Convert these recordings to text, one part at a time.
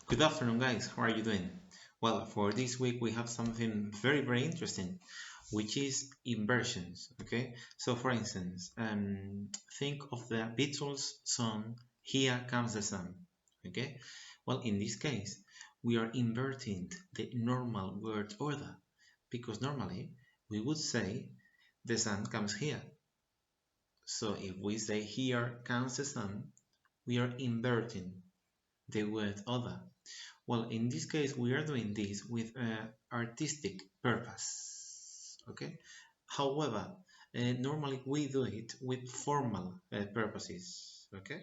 Good afternoon, guys. How are you doing? Well, for this week, we have something very interesting, which is inversions. Okay, so for instance, think of the Beatles song "Here Comes the Sun." Okay, well, in this case, we are inverting the normal word order because normally we would say the sun comes here. So if we say "Here comes the sun," we are inverting the word order. Well, in this case, we are doing this with artistic purpose, okay? However, normally we do it with formal purposes, okay?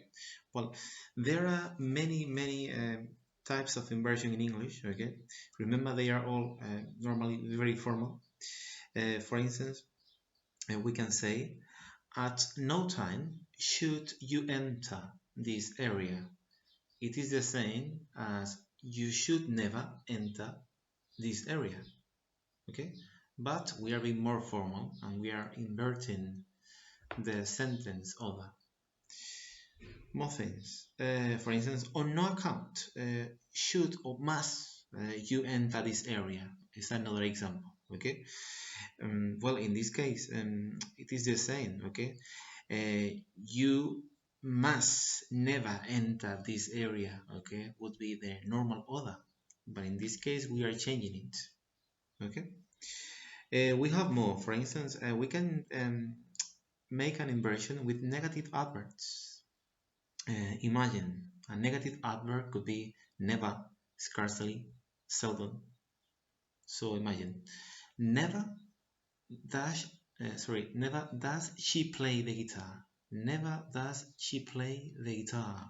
Well, there are many types of inversion in English, okay? Remember, they are all normally very formal. For instance, we can say, at no time should you enter this area. It is the same as you should never enter this area. Okay? But we are being more formal and we are inverting the sentence order. More things. For instance, on no account should or must you enter this area is another example. Okay? Well, in this case, it is the same. Okay? You must never enter this area, okay, would be the normal order, but in this case we are changing it. Okay, we have more. For instance, we can make an inversion with negative adverbs. Imagine a negative adverb could be never, scarcely, seldom. So imagine never does never does she play the guitar. Never does she play the guitar.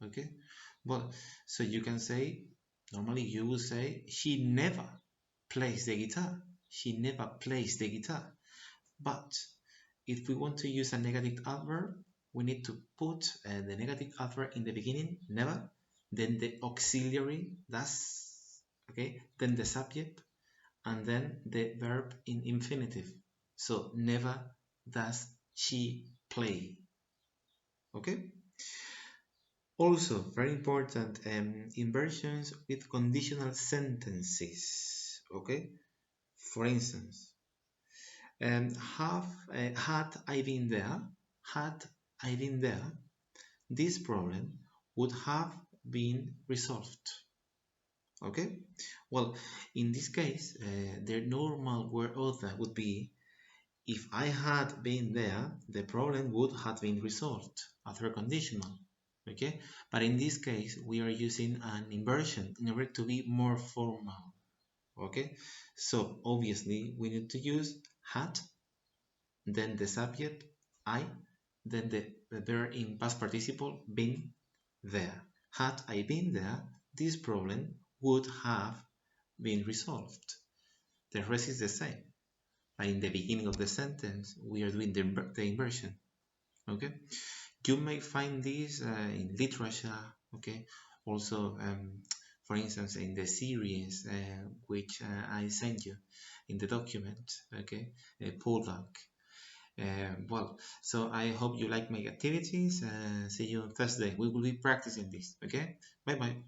Okay, well, so you can say, normally you will say she never plays the guitar. She never plays the guitar. But if we want to use a negative adverb, we need to put the negative adverb in the beginning, never, then the auxiliary, does, okay, then the subject, and then the verb in infinitive. So never does she play. Okay. Also, very important, inversions with conditional sentences. Okay. For instance, had I been there, had I been there, this problem would have been resolved. Okay. Well, in this case, the normal word order would be, if I had been there, the problem would have been resolved after conditional. Okay, but in this case we are using an inversion in order to be more formal. Okay, so obviously we need to use had, then the subject I, then the verb in past participle been there. Had I been there, this problem would have been resolved. The rest is the same. But in the beginning of the sentence, we are doing the inversion. Okay, you may find this in literature. Okay, also, for instance, in the series which I sent you in the document. Okay, Polak. Well, so I hope you like my activities. See you on Thursday. We will be practicing this. Okay, bye bye.